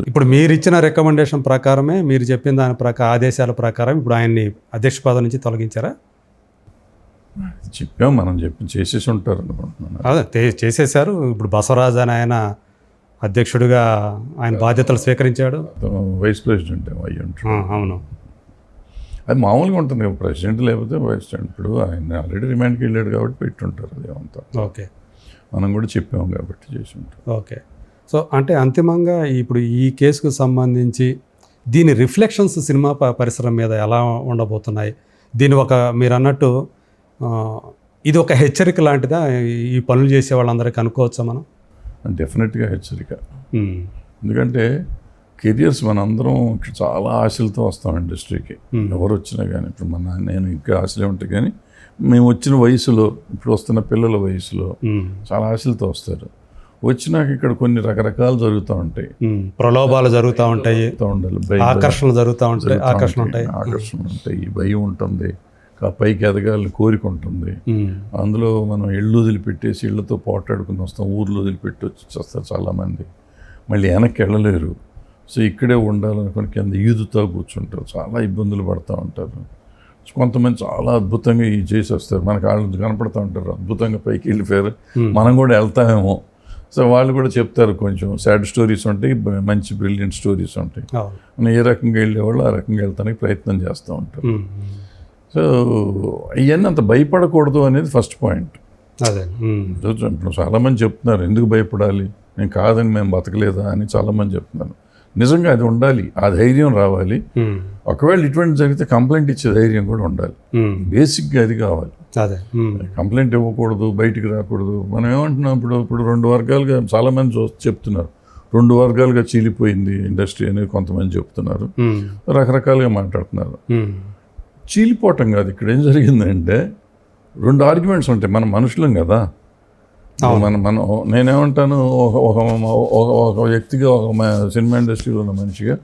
ఇప్పుడు మీరు ఇచ్చిన రికమెండేషన్ ప్రకారమే, మీరు చెప్పిన దాని ఆదేశాల ప్రకారం ఇప్పుడు ఆయన్ని అధ్యక్ష పదవి నుంచి తొలగించారా? చెప్పాం, మనం చేసేసి ఉంటారు అనుకుంటున్నాను. అదే చేసేశారు. ఇప్పుడు బసవరాజు అని ఆయన అధ్యక్షుడిగా ఆయన బాధ్యతలు స్వీకరించాడు. వైస్ ప్రెసిడెంట్ అయ్యి ఉంటాడు. అవును, అది మామూలుగా ఉంటుంది కదా, ప్రెసిడెంట్ లేకపోతే వైస్ ప్రెసిడెంట్. ఇప్పుడు ఆయన ఆల్రెడీ రిమాండ్కి వెళ్ళాడు కాబట్టి పెట్టుంటారు. అదేమంతా ఓకే, మనం కూడా చెప్పాము కాబట్టి చేసి ఉంటాం. ఓకే. సో అంటే అంతిమంగా ఇప్పుడు ఈ కేసుకు సంబంధించి దీని రిఫ్లెక్షన్స్ సినిమా పరిశ్రమ మీద ఎలా ఉండబోతున్నాయి? దీని మీరు అన్నట్టు ఇది ఒక హెచ్చరిక లాంటిదా ఈ పనులు చేసే వాళ్ళందరికీ అనుకోవచ్చా మనం? డెఫినెట్గా హెచ్చరిక. ఎందుకంటే కెరియర్స్ మనందరం చాలా ఆశలతో వస్తాం ఇండస్ట్రీకి. ఎవరు వచ్చినా కానీ, ఇప్పుడు నేను ఇంకా ఆశలే ఉంటాయి, కానీ మేము వచ్చిన వయసులో, ఇప్పుడు వస్తున్న పిల్లల వయసులో చాలా ఆశలతో వస్తారు. వచ్చినాక ఇక్కడ కొన్ని రకరకాలు జరుగుతూ ఉంటాయి, ప్రలోభాలు జరుగుతూ ఉంటాయి, ఆకర్షణలు జరుగుతూ ఉంటాయి, ఆకర్షణలు ఉంటాయి, భయం ఉంటుంది, పైకి ఎదగాలని కోరిక ఉంటుంది. అందులో మనం ఇళ్ళు వదిలిపెట్టేసి ఇళ్లతో పోటాడుకుని వస్తాం, ఊర్లో వదిలిపెట్టి వచ్చేస్తారు చాలామంది. మళ్ళీ వెనక్కి వెళ్ళలేరు. సో ఇక్కడే ఉండాలనుకుని కింద ఈదుతా కూర్చుంటారు, చాలా ఇబ్బందులు పడుతూ ఉంటారు. కొంతమంది చాలా అద్భుతంగా చేసి వస్తారు, మనకు వాళ్ళు కనపడుతూ ఉంటారు, అద్భుతంగా పైకి వెళ్ళిపోయారు, మనం కూడా వెళ్తామేమో. సో వాళ్ళు కూడా చెప్తారు, కొంచెం సాడ్ స్టోరీస్ ఉంటాయి, మంచి బ్రిలియంట్ స్టోరీస్ ఉంటాయి. మనం ఏ రకంగా వెళ్ళేవాళ్ళు ఆ రకంగా వెళ్తానికి ప్రయత్నం చేస్తూ ఉంటారు. సో ఇవన్నీ అంత భయపడకూడదు అనేది ఫస్ట్ పాయింట్. అదే ఇప్పుడు చాలామంది చెప్తున్నారు, ఎందుకు భయపడాలి, నేను కాదని మేము బతకలేదా అని చాలామంది చెప్తున్నారు. నిజంగా అది ఉండాలి, ఆ ధైర్యం రావాలి. ఒకవేళ ఇటువంటి జరిగితే కంప్లైంట్ ఇచ్చే ధైర్యం కూడా ఉండాలి. బేసిక్గా అది కావాలి. అదే కంప్లైంట్ ఇవ్వకూడదు, బయటికి రాకూడదు. మనం ఏమంటున్నాం, ఇప్పుడు రెండు వర్గాలుగా చాలామంది చెప్తున్నారు, రెండు వర్గాలుగా చీలిపోయింది ఇండస్ట్రీ అనేది కొంతమంది చెప్తున్నారు, రకరకాలుగా మాట్లాడుతున్నారు. చీలిపోవటం కాదు, ఇక్కడ ఏం జరిగిందంటే రెండు ఆర్గ్యుమెంట్స్ ఉంటాయి. మన మనుషులం కదా, నేనేమంటాను, ఒక వ్యక్తిగా, ఒక సినిమా ఇండస్ట్రీలో ఉన్న మనిషిగా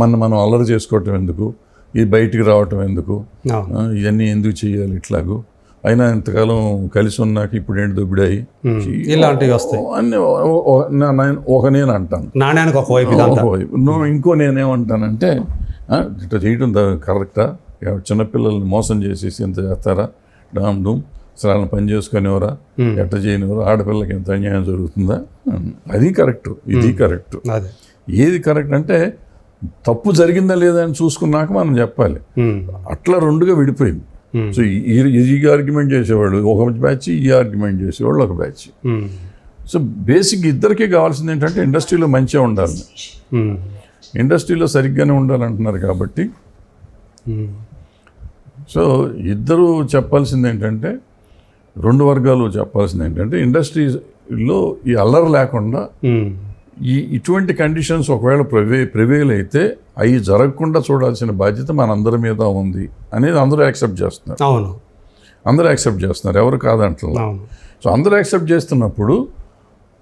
మనం అల్లరి చేసుకోవటం ఎందుకు, ఇది బయటికి రావటం ఎందుకు, ఇవన్నీ ఎందుకు చేయాలి ఇట్లాగూ, అయినా ఇంతకాలం కలిసి ఉన్నాక ఇప్పుడు ఏంటి దొబ్బిడాయి, ఇలాంటివి వస్తాయి అన్నీ నేను అంటాను. నాణ్యానికి ఒకవైపు. ఇంకో నేనేమంటానంటే, ఇట్లా చేయటం కరెక్టా? చిన్నపిల్లల్ని మోసం చేసేసి ఇంత చేస్తారా, డామ్ డూమ్ అసలు పని చేసుకునేవరా, ఎట్ట చేయనివరా, ఆడపిల్లకి ఎంత అన్యాయం జరుగుతుందా? అది కరెక్ట్, ఇది కరెక్ట్. ఏది కరెక్ట్ అంటే తప్పు జరిగిందా లేదా అని చూసుకున్నాక మనం చెప్పాలి. అట్లా రెండుగా విడిపోయింది. సో ఈ ఆర్గ్యుమెంట్ చేసేవాళ్ళు ఒక బ్యాచ్, ఈ ఆర్గ్యుమెంట్ చేసేవాళ్ళు ఒక బ్యాచ్. సో బేసిక్ ఇద్దరికీ కావాల్సింది ఏంటంటే ఇండస్ట్రీలో మంచిగా ఉండాలి, ఇండస్ట్రీలో సరిగ్గానే ఉండాలంటున్నారు కాబట్టి. సో ఇద్దరు చెప్పాల్సింది ఏంటంటే, రెండు వర్గాలు చెప్పాల్సింది ఏంటంటే, ఇండస్ట్రీలో ఈ అల్లరి లేకుండా ఇటువంటి కండిషన్స్ ఒకవేళ ప్రివేల్ అయితే అవి జరగకుండా చూడాల్సిన బాధ్యత మనందరి మీద ఉంది అనేది అందరూ యాక్సెప్ట్ చేస్తున్నారు. అవును, అందరూ యాక్సెప్ట్ చేస్తున్నారు, ఎవరు కాదంటున్నారు. సో అందరూ యాక్సెప్ట్ చేస్తున్నప్పుడు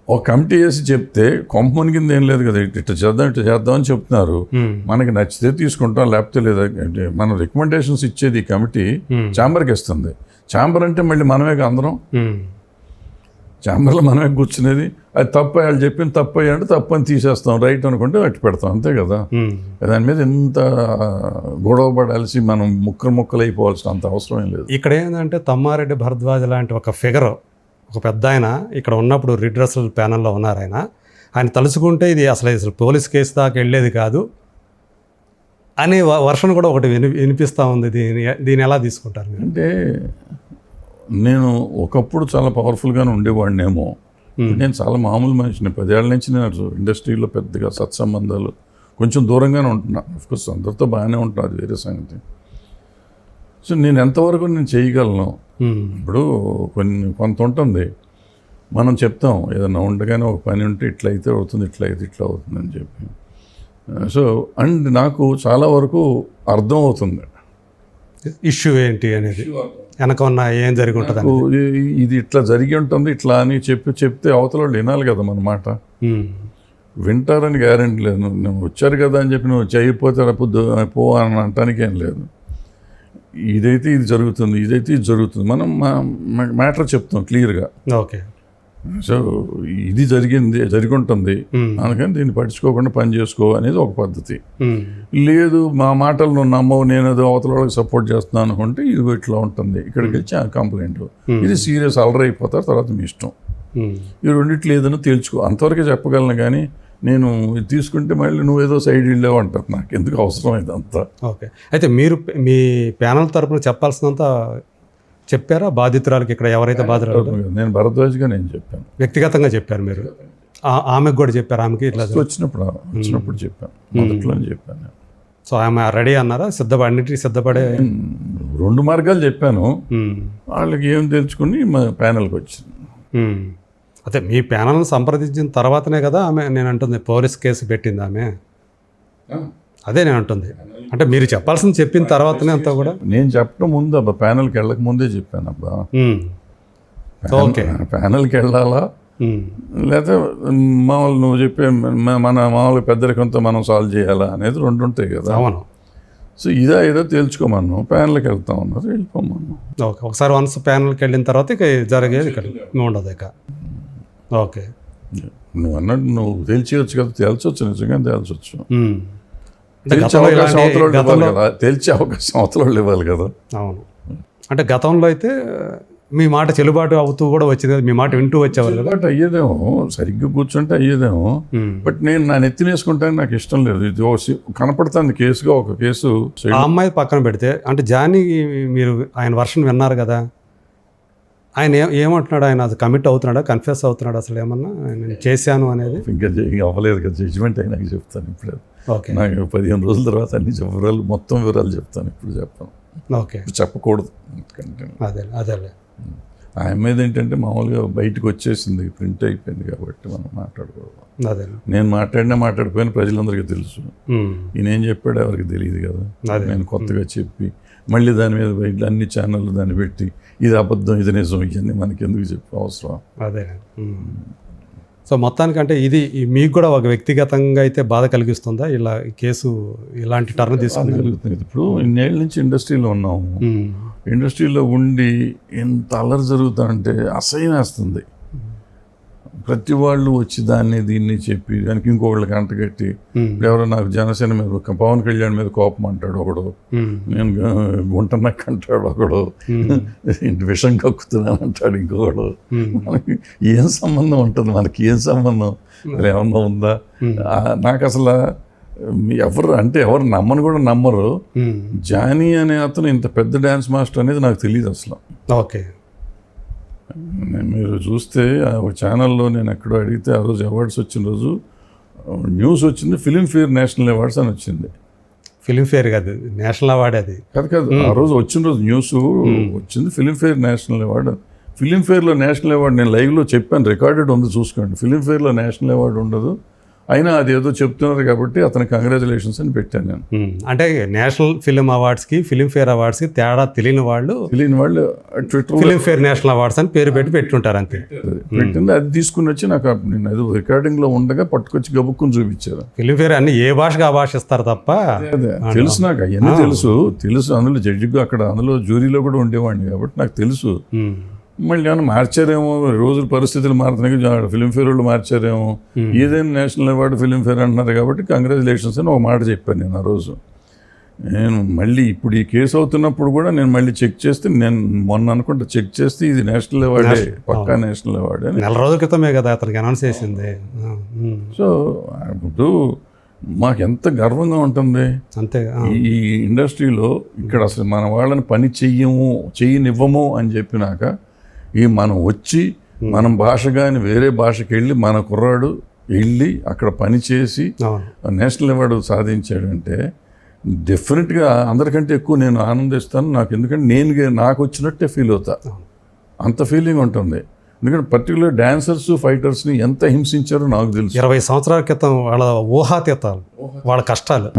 ఒక కమిటీ వేసి చెప్తే కొంప మునిగింది ఏం లేదు కదా, ఇట్లా చేద్దాం అని చెప్తున్నారు. మనకి నచ్చితే తీసుకుంటాం, లేకపోతే లేదా. మనం రికమెండేషన్స్ ఇచ్చేది ఈ కమిటీ ఛాంబర్కి ఇస్తుంది. ఛాంబర్ అంటే మళ్ళీ మనమే అందరం ఛాంబర్లో మనమే కూర్చునేది. అది తప్పు వాళ్ళు చెప్పింది తప్పు అయ్యంటే తప్పు అని తీసేస్తాం, రైట్ అనుకుంటే అట్టి పెడతాం, అంతే కదా. దాని మీద ఎంత గొడవ పడాల్సి మనం ముక్కలు అయిపోవాల్సిన అంత అవసరం ఏం లేదు. ఇక్కడ ఏంటంటే తమ్మారెడ్డి భరద్వాజ్ లాంటి ఒక ఫిగర్, ఒక పెద్ద ఆయన ఇక్కడ ఉన్నప్పుడు రిడ్రెసల్ ప్యానల్లో ఉన్నారు. ఆయన తలుచుకుంటే ఇది అసలు పోలీస్ కేసు దాకా వెళ్ళేది కాదు అనే వర్షన్ కూడా ఒకటి వినిపిస్తూ ఉంది. దీన్ని ఎలా తీసుకుంటారు? అంటే నేను ఒకప్పుడు చాలా పవర్ఫుల్గానే ఉండేవాడినేమో, నేను చాలా మామూలు మనిషిని. 10 ఏళ్ళ నుంచి నేను ఇండస్ట్రీలో పెద్దగా సత్సంబంధాలు కొంచెం దూరంగానే ఉంటున్నాను. అఫ్కోర్స్ అందరితో బాగానే ఉంటున్నాను, అది వేరే సంగతి. సో నేను ఎంతవరకు నేను చేయగలను. ఇప్పుడు కొంత ఉంటుంది, మనం చెప్తాం ఏదైనా ఉండగానే ఒక పని ఉంటే ఇట్లా అయితే అవుతుంది, ఇట్లా అయితే ఇట్లా అవుతుంది అని చెప్పి. సో అండ్ నాకు చాలా వరకు అర్థం అవుతుంది ఇష్యూ ఏంటి అనేది, వెనక ఉన్న ఏం జరిగి ఉంటుంది, ఇది ఇట్లా జరిగి ఉంటుంది ఇట్లా అని చెప్తే అవతల వాళ్ళు వినాలి కదా మన మాట. వింటారని గ్యారెంటీ లేదు. నువ్వు వచ్చారు కదా అని చెప్పి నువ్వు చేయకపోతే పో అని అంటానికి ఏం లేదు. ఇదైతే ఇది జరుగుతుంది, ఇదైతే ఇది జరుగుతుంది, మనం మ్యాటర్ చెప్తాం క్లియర్గా. ఓకే, సో ఇది జరిగి ఉంటుంది, అందుకని దీన్ని పట్టించుకోకుండా పని చేసుకో అనేది ఒక పద్ధతి. లేదు మా మాటలు నువ్వు నమ్మవు, నేను ఏదో అవతల వాళ్ళకి సపోర్ట్ చేస్తున్నాను అనుకుంటే ఇది ఇట్లా ఉంటుంది, ఇక్కడికి వచ్చి కంప్లైంట్, ఇది సీరియస్ అలర్ అయిపోతారు, తర్వాత మీ ఇష్టం. ఈ రెండిట్లు ఏదైనా తేల్చుకో, అంతవరకే చెప్పగలను. కానీ నేను ఇది తీసుకుంటే మళ్ళీ నువ్వేదో సైడ్ వెళ్ళావు అంటారు, నాకు ఎందుకు అవసరం ఇదంతా. ఓకే, అయితే మీరు మీ ప్యానల్ తరపున చెప్పాల్సినంత చెప్పారా బాధితురాలకి? ఇక్కడ ఎవరైతే బాధితురాలు, నేను భరద్వాజ్గా నేను చెప్పాను, వ్యక్తిగతంగా చెప్పారు మీరు? ఆమెకు కూడా చెప్పారు? ఆమెకి ఇట్లా వచ్చినప్పుడు చెప్పాను, మొదట్లో చెప్పాను. సో ఆమె రెడీ అన్నారా? అన్నిటికీ సిద్ధపడే 2 మార్గాలు చెప్పాను, వాళ్ళకి ఏం తెలుసుకుని మా ప్యానల్కి వచ్చింది. అదే మీ ప్యానల్ని సంప్రదించిన తర్వాతనే కదా ఆమె, నేను అంటుంది పోలీస్ కేసు పెట్టింది ఆమె, అదే నేను అంటుంది. అంటే మీరు చెప్పాల్సింది చెప్పిన తర్వాతనే అంతా కూడా. నేను చెప్పడం ముందు అబ్బా, ప్యానల్కి వెళ్ళక ముందే చెప్పాను అబ్బా. ఓకే, ప్యానల్కి వెళ్ళాలా లేదా మామూలు నువ్వు చెప్పే మన మామూలు పెద్దరికంతో మనం సాల్వ్ చేయాలా అనేది 2 ఉంటాయి కదా. అవును. సో ఏదో తేల్చుకోమన్నాం, ప్యానల్కి వెళ్తాం అన్నారు, వెళ్ళిపోమన్నాం. ఓకే, ఒకసారి వన్స్ ప్యానల్కి వెళ్ళిన తర్వాత ఇక జరిగేది ఇక్కడ ఉండదు ఇక. ఓకే, నువ్వు అన్నట్టు నువ్వు తేల్చేయచ్చు కదా, తేల్చొచ్చు, నిజంగా తేల్చొచ్చు. తేల్చే అవకాశం అవతల ఇవ్వాలి కదా. అవును, అంటే గతంలో అయితే మీ మాట చెల్లుబాటు అవుతూ కూడా వచ్చింది, మీ మాట వింటూ వచ్చేవారు కదా. బట్ అయ్యేదేమో, సరిగ్గా కూర్చుంటే అయ్యేదేమో. బట్ నేను నా నెత్తినేసుకుంటాను, నాకు ఇష్టం లేదు. ఇది కనపడుతుంది కేసుగా, ఒక కేసు. ఆ అమ్మాయి పక్కన పెడితే, అంటే జానీ మీరు ఆయన వర్షన్ విన్నారు కదా, ఆయన ఏమంటున్నాడు? ఆయన అది కమిట్ అవుతున్నాడా, కన్ఫెస్ అవుతున్నాడు? అసలు ఏమన్నా నేను చేశాను అనేది ఇంకా అవ్వలేదు కదా, జడ్జిమెంట్ అయినాక చెప్తాను. ఇప్పుడు ఓకే, నాకు 15 రోజుల తర్వాత అన్ని వివరాలు, మొత్తం వివరాలు చెప్తాను. ఇప్పుడు చెప్పాను. ఓకే, చెప్పకూడదు. అదేలే. ఆ మీద ఏంటంటే మామూలుగా బయటకు వచ్చేసింది, ప్రింట్ అయిపోయింది కాబట్టి మనం మాట్లాడకూడదు. అదే నేను మాట్లాడిపోయిన ప్రజలందరికీ తెలుసు. ఈయన ఏం చెప్పాడు ఎవరికి తెలియదు కదా. నేను కొత్తగా చెప్పి మళ్ళీ దాని మీద బయట అన్ని ఛానళ్ళు దాన్ని పెట్టి ఇది అబద్ధం, ఇది నిజం, ఇవన్నీ మనకి ఎందుకు చెప్పే అవసరం. అదే. సో మొత్తానికంటే ఇది మీకు కూడా ఒక వ్యక్తిగతంగా అయితే బాధ కలిగిస్తుందా ఇలా ఈ కేసు ఇలాంటి టర్న్ తీసుకుని? ఇప్పుడు ఇన్నేళ్ళ నుంచి ఇండస్ట్రీలో ఉన్నాము, ఇండస్ట్రీలో ఉండి ఎంత అల్లరి జరుగుతుందంటే అసహ్యం వేస్తుంది. ప్రతి వాళ్ళు వచ్చి దాన్ని దీన్ని చెప్పి దానికి ఇంకొకళ్ళకి అంటగట్టి, ఎవరో నాకు జనసేన మీద పవన్ కళ్యాణ్ మీద కోపం అంటాడు ఒకడు, నేను గుంటనక్క అంటాడు ఒకడు, విషం కక్కుతున్నాను అంటాడు ఇంకొకడు. మనకి ఏం సంబంధం ఉంటుంది? మనకి ఏం సంబంధం ఏమన్నా ఉందా? నాకు అసలు ఎవరు నమ్మని కూడా నమ్మరు. జానీ అనే అతను ఇంత పెద్ద డ్యాన్స్ మాస్టర్ అనేది నాకు తెలియదు అసలు. ఓకే, మీరు చూస్తే ఒక ఛానల్లో నేను ఎక్కడో అడిగితే ఆ రోజు అవార్డ్స్ వచ్చిన రోజు న్యూస్ వచ్చింది, ఫిలింఫేర్ నేషనల్ అవార్డ్స్ అని వచ్చింది. ఫిలింఫేర్ కాదు, నేషనల్ అవార్డు అది కాదు. ఆ రోజు వచ్చిన రోజు న్యూస్ వచ్చింది, ఫిలింఫేర్ నేషనల్ అవార్డు. ఫిలింఫేర్లో నేషనల్ అవార్డు నేను లైవ్లో చెప్పాను, రికార్డెడ్ ఉంది చూసుకోండి. ఫిలింఫేర్లో నేషనల్ అవార్డు ఉండదు, అయినా అది ఏదో చెప్తున్నారు కాబట్టి అతనికి కంగ్రాచులేషన్స్ అని పెట్టాను నేను. అంటే నేషనల్ ఫిలిం అవార్డ్స్కి ఫిలింఫేర్ అవార్డ్స్కి తేడా తెలియని వాళ్ళు ట్విట్టర్ ఫిలింఫేర్ నేషనల్ అవార్డ్స్ అని పేరు పెట్టుంటారు అంతే. పెట్టింది అది తీసుకుని వచ్చి నాకు నేను అది రికార్డింగ్లో ఉండగా పట్టుకొచ్చి గబుక్కుని చూపించారు. ఫిలింఫేర్ అన్ని ఏ భాషగా ఆ భాష ఇస్తారు తప్ప. తెలుసు నాకు, అవన్నీ తెలుసు. అందులో జడ్జిగా అక్కడ అందులో జ్యూరీలో కూడా ఉండేవాడిని కాబట్టి నాకు తెలుసు. మళ్ళీ ఏమైనా మార్చారేమో, రోజుల పరిస్థితులు మారుతున్నాయి, ఫిలింఫేర్ వాళ్ళు మార్చారేమో, ఏదైనా నేషనల్ అవార్డు ఫిలింఫేర్ అంటున్నారు కాబట్టి కంగ్రాచులేషన్స్ అని ఒక మాట చెప్పాను నేను ఆ రోజు. నేను మళ్ళీ ఇప్పుడు ఈ కేసు అవుతున్నప్పుడు కూడా నేను మళ్ళీ చెక్ చేస్తే, నేను మొన్న అనుకుంటా చెక్ చేస్తే ఇది నేషనల్ అవార్డే, పక్కా నేషనల్ అవార్డే. 4 రోజుల క్రితమే కదా అతనికి అనౌన్స్ చేసింది. సో ఇప్పుడు మాకు ఎంత గర్వంగా ఉంటుంది అంతే. ఈ ఇండస్ట్రీలో ఇక్కడ అసలు మన వాళ్ళని పని చెయ్యనివ్వము అని చెప్పినాక మనం వచ్చి మనం భాష కానీ వేరే భాషకి వెళ్ళి మన కుర్రాడు వెళ్ళి అక్కడ పని చేసి నేషనల్ అవార్డు సాధించాడంటే డెఫినెట్గా అందరికంటే ఎక్కువ నేను ఆనందిస్తాను. ఎందుకంటే నాకు వచ్చినట్టే ఫీల్ అవుతా, అంత ఫీలింగ్ ఉంటుంది. ఎందుకంటే పర్టికులర్ డాన్సర్స్ ఫైటర్స్ని ఎంత హింసించారో నాకు తెలుసు. 20 సంవత్సరాల క్రితం వాళ్ళ ఊహాతీతాలు, వాళ్ళ కష్టాలు,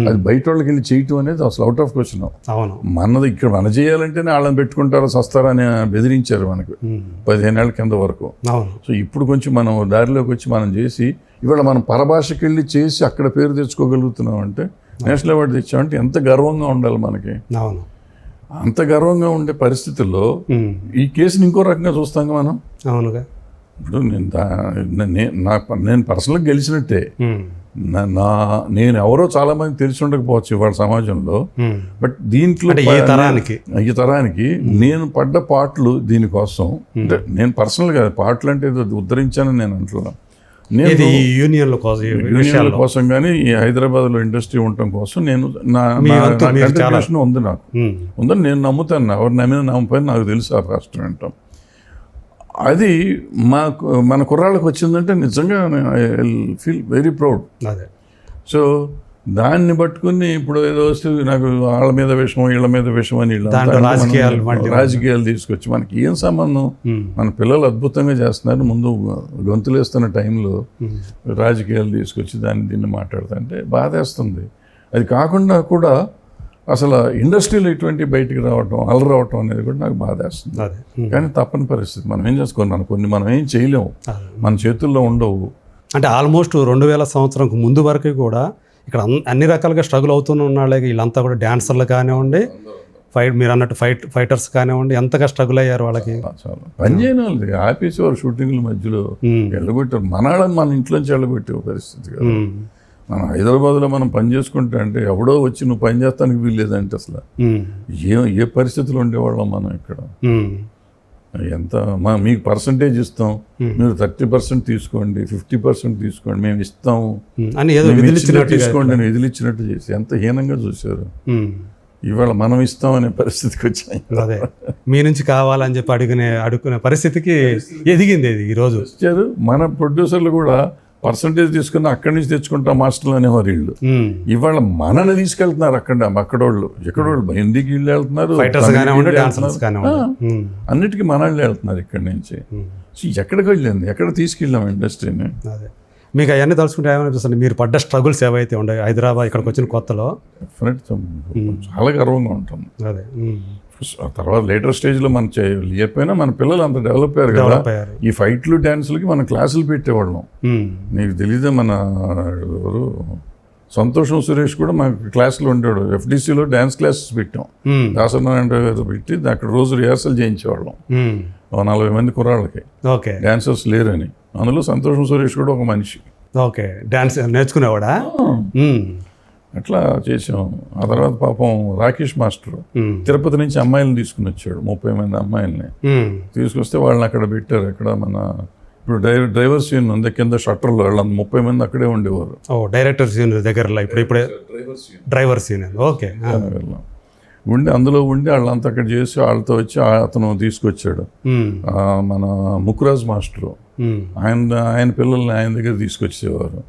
అది బయట వాళ్ళకి వెళ్ళి చేయటం అనేది అసలు అవుట్ ఆఫ్ క్వశ్చన్. అవును, మనది ఇక్కడ మన చేయాలంటేనే వాళ్ళని పెట్టుకుంటారో సస్తారా అని బెదిరించారు మనకు 15 ఏళ్ల కింద వరకు. సో ఇప్పుడు కొంచెం మనం దారిలోకి వచ్చి మనం చేసి ఇవాళ మనం పరభాషకి వెళ్ళి చేసి అక్కడ పేరు తెచ్చుకోగలుగుతున్నాం అంటే, నేషనల్ అవార్డు తెచ్చామంటే ఎంత గర్వంగా ఉండాలి మనకి. అవును, అంత గర్వంగా ఉండే పరిస్థితుల్లో ఈ కేసుని ఇంకో రకంగా చూస్తాం మనం. అవునుగా, ఇప్పుడు నేను పర్సనల్గా గెలిచినట్టే. నేను ఎవరో చాలా మంది తెలిసి ఉండకపోవచ్చు ఇవాళ సమాజంలో, బట్ దీంట్లో ఈ తరానికి నేను పడ్డ పాటలు దీనికోసం, అంటే నేను పర్సనల్గా పాటలు అంటే ఉద్ధరించానని నేను అంటున్నాను. నేను యూనియన్ల కోసం కానీ ఈ హైదరాబాద్లో ఇండస్ట్రీ ఉండటం కోసం నేను నా కంట్రిబ్యూషన్ ఉంది, నాకు ఉందని నేను నమ్ముతాను. ఎవరు నమ్మిన నమ్మపోయిన నాకు తెలుసు ఆ రాష్ట్రం ఏంటో. అది మన కుర్రాళ్ళకి వచ్చిందంటే నిజంగా I feel very proud. So దాన్ని పట్టుకుని ఇప్పుడు ఏదో వస్తే నాకు వాళ్ళ మీద విషయం వీళ్ళ మీద విషయం అని రాజకీయాలు తీసుకొచ్చి మనకి ఏం సంబంధం? మన పిల్లలు అద్భుతంగా చేస్తున్నారు, ముందు గొంతులు వేస్తున్న టైంలో రాజకీయాలు తీసుకొచ్చి దీన్ని మాట్లాడుతుంటే బాధేస్తుంది. అది కాకుండా కూడా అసలు ఇండస్ట్రీలో ఇటువంటి బయటికి రావటం అలరావటం అనేది కూడా నాకు బాధేస్తుంది. కానీ తప్పని పరిస్థితి, మనం ఏం చేసుకోవాలి, మనం ఏం చేయలేము, మన చేతుల్లో ఉండవు. అంటే ఆల్మోస్ట్ 2000 సంవత్సరంకు ముందు వరకు కూడా ఇక్కడ అన్ని రకాలుగా స్ట్రగుల్ అవుతూనే ఉన్నాళ్ళే. వీళ్ళంతా కూడా డాన్సర్లు కానివ్వండి, మీరు అన్నట్టు ఫైటర్స్ కానివ్వండి, ఎంతగా స్ట్రగుల్ అయ్యారు వాళ్ళకి. చాలా పని చేయని వాళ్ళది ఆపేసేవారు, షూటింగ్ల మధ్యలో వెళ్ళగొట్టారు. మన ఇంట్లోంచి వెళ్ళగొట్టే పరిస్థితి కదా. మనం హైదరాబాద్లో మనం పని చేసుకుంటే అంటే ఎవడో వచ్చి నువ్వు పని చేస్తానికి వీల్లేదంటే అసలు ఏ పరిస్థితులు ఉండేవాళ్ళం మనం ఇక్కడ. ఎంత మీకు పర్సంటేజ్ ఇస్తాం, మీరు 30% తీసుకోండి, 50% తీసుకోండి, మేము ఇస్తాము తీసుకోండి అని ఎదిలిచ్చినట్టు చేసి ఎంత హీనంగా చూశారు. ఇవాళ మనం ఇస్తామనే పరిస్థితికి వచ్చాయి. అదే మీ నుంచి కావాలని చెప్పి అడుగునే పరిస్థితికి ఎదిగింది ఇది ఈరోజు. మన ప్రొడ్యూసర్లు కూడా పర్సంటేజ్ తీసుకుని అక్కడి నుంచి తెచ్చుకుంటాం మాస్టర్లు అనేవారు వీళ్ళు. ఇవాళ మనని తీసుకెళ్తున్నారు అక్కడోళ్ళు ఎక్కడోళ్ళు హిందీకి వీళ్ళు వెళ్తున్నారు, అన్నిటికీ మన వాళ్ళు వెళ్తున్నారు ఇక్కడి నుంచి. ఎక్కడికి వెళ్ళింది, ఎక్కడ తీసుకెళ్ళాం ఇండస్ట్రీని. మీకు అవన్నీ తలుచుకుంటే ఏమనిపిస్తుంది? మీరు పడ్డ స్ట్రగుల్స్ ఏవైతే ఉన్నాయి హైదరాబాద్ ఇక్కడికి వచ్చిన కొత్తలో, చాలా గర్వంగా ఉంటుంది. అదే తర్వాత లేటర్ స్టేజ్లో మనం లేకపోయినా మన పిల్లలు అంత డెవలప్ అయ్యారు కదా. ఈ ఫైట్లు డ్యాన్సులకి మనం క్లాసులు పెట్టేవాళ్ళం. నీకు తెలీదే, మన ఎవరు సంతోషం సురేష్ కూడా మాకు క్లాసులు ఉండేవాడు. FDCలో డ్యాన్స్ క్లాసెస్ పెట్టాం, దాసనారాయణ గారు పెట్టి అక్కడ రోజు రిహార్సల్ చేయించేవాళ్ళం 40 మంది కుర్రాళ్ళకి. డాన్సర్స్ లేరని, అందులో సంతోషం సురేష్ కూడా ఒక మనిషి. డాన్స్ నేర్చుకునేవాడా? అట్లా చేసాం. ఆ తర్వాత పాపం రాకేష్ మాస్టర్ తిరుపతి నుంచి అమ్మాయిలను తీసుకుని వచ్చాడు, 30 మంది అమ్మాయిల్ని తీసుకొస్తే వాళ్ళని అక్కడ పెట్టారు. అక్కడ మన ఇప్పుడు డ్రైవర్స్ యూనియన్ ఉంది కింద షట్టర్లో, వాళ్ళంతా 30 మంది అక్కడే ఉండేవారు. డైరెక్టర్స్ యూనియన్ దగ్గర ఇప్పుడే డ్రైవర్స్ యూనియన్ ఉండి అందులో ఉండి వాళ్ళంతా అక్కడ చేసి వాళ్ళతో వచ్చి అతను తీసుకొచ్చాడు. మన ముకురాజ్ మాస్టరు, ఆయన పిల్లల్ని ఆయన దగ్గర తీసుకొచ్చేవారు.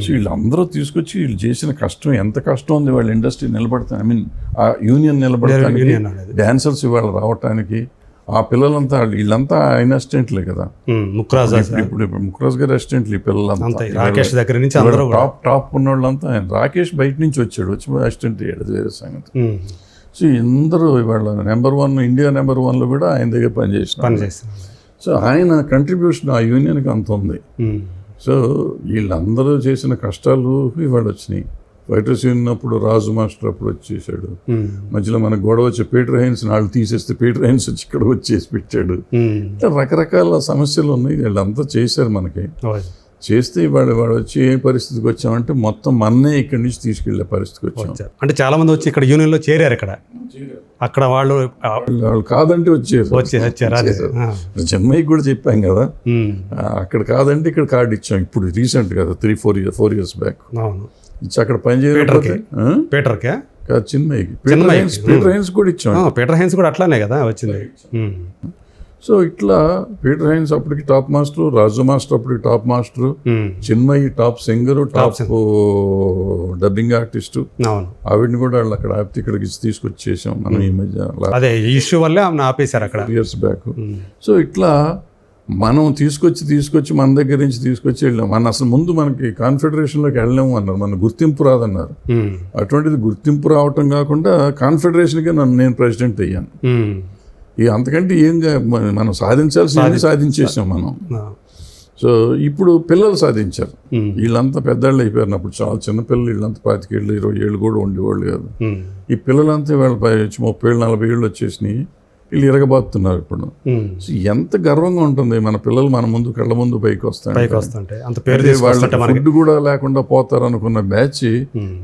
సో వీళ్ళందరూ తీసుకొచ్చి వీళ్ళు చేసిన కష్టం, ఎంత కష్టం ఉంది వాళ్ళ ఇండస్ట్రీ నిలబడతాను, ఐ మీన్ ఆ యూనియన్ నిలబడటానికి, డాన్సర్స్ ఇవాళ రావటానికి. ఆ పిల్లలంతా వీళ్ళంతా ఆయన అసిస్టెంట్లే కదా. ఇప్పుడు ముకురాజ్ గారి అసిస్టెంట్లు ఈ పిల్లలంతా, రాకేష్ దగ్గర నుంచి టాప్ ఉన్న వాళ్ళంతా. ఆయన రాకేష్ బయట నుంచి వచ్చాడు, వచ్చి అసిస్టెంట్ అయ్యాడు, వేరే సంగతి. సో అందరూ ఇవాళ నెంబర్ 1 ఇండియా నెంబర్ 1లో కూడా ఆయన దగ్గర పనిచేసిన. సో ఆయన కంట్రిబ్యూషన్ ఆ యూనియన్కి అంత ఉంది. సో వీళ్ళందరూ చేసిన కష్టాలు ఇవాళ వచ్చినాయి. ఫైటర్స్ యూనియన్ అప్పుడు రాజు మాస్టర్ అప్పుడు వచ్చేసాడు, మధ్యలో మనకు గొడవ వచ్చి పీటర్ హైన్స్ వాళ్ళు తీసేస్తే పీటర్ హైన్స్ వచ్చి ఇక్కడ వచ్చేసి పెట్టాడు. రకరకాల సమస్యలు ఉన్నాయి, వీళ్ళంతా చేశారు మనకి. చేస్తే వాడు వచ్చి ఏ పరిస్థితికి వచ్చామంటే మొత్తం మన్నే ఇక్కడి నుంచి తీసుకెళ్లే పరిస్థితికి వచ్చాం. అంటే చాలా మంది వచ్చి ఇక్కడ యూనియన్లో చేరారు. అక్కడ వాళ్ళు కాదంటే వచ్చారు. చెన్నైకి కూడా చెప్పాం కదా, అక్కడ కాదంటే ఇక్కడ కార్డు ఇచ్చాం. ఇప్పుడు రీసెంట్ కదా, 3-4 years బ్యాక్ ఇచ్చి అక్కడ పనిచేయకపోతే కాదు చిన్మయ్యకి, పీటర్ హైన్స్ కూడా ఇచ్చాం. పీటర్ హైన్స్ కూడా అట్లానే కదా వచ్చింది. సో ఇట్లా పీటర్ హైన్స్ అప్పటికి టాప్ మాస్టర్, రాజు మాస్టర్ అప్పటికి top master, Chinmayi top singer, top dubbing artist. ఆవిడని కూడా వాళ్ళు అక్కడ ఆపితే ఇక్కడికి తీసుకొచ్చేసాం మనం ఈ మధ్య. అదే ఇష్యూ వల్లే ఆపేశారు అక్కడ ఇయర్స్ బ్యాక్. సో ఇట్లా మనం తీసుకొచ్చి మన దగ్గర నుంచి తీసుకొచ్చి వెళ్ళాం. మన అసలు ముందు మనకి కాన్ఫెడరేషన్లోకి వెళ్ళాము అన్నారు, మన గుర్తింపు రాదన్నారు. అటువంటిది గుర్తింపు రావటం కాకుండా కాన్ఫెడరేషన్కి నేను ప్రెసిడెంట్ అయ్యాను. అంతకంటే ఏం మనం సాధించాల్సింది సాధించేసాం మనం. సో ఇప్పుడు పిల్లలు సాధించారు, వీళ్ళంతా పెద్దవాళ్ళు అయిపోయారు. అప్పుడు చాలా చిన్నపిల్లలు, వీళ్ళంతా 25 ఏళ్ళు 20 ఏళ్ళు కూడా ఉండేవాళ్ళు కాదు. ఈ పిల్లలంతా వీళ్ళ 30 ఏళ్ళు 40 ఏళ్ళు వచ్చేసినాయి. వీళ్ళు ఇరగబాతున్నారు ఇప్పుడు. సో ఎంత గర్వంగా ఉంటుంది, మన పిల్లలు మన ముందు కళ్ళ ముందు పైకి వస్తుంటే అంత పేరు ఫుడ్ కూడా లేకుండా పోతారు అనుకున్న బ్యాచ్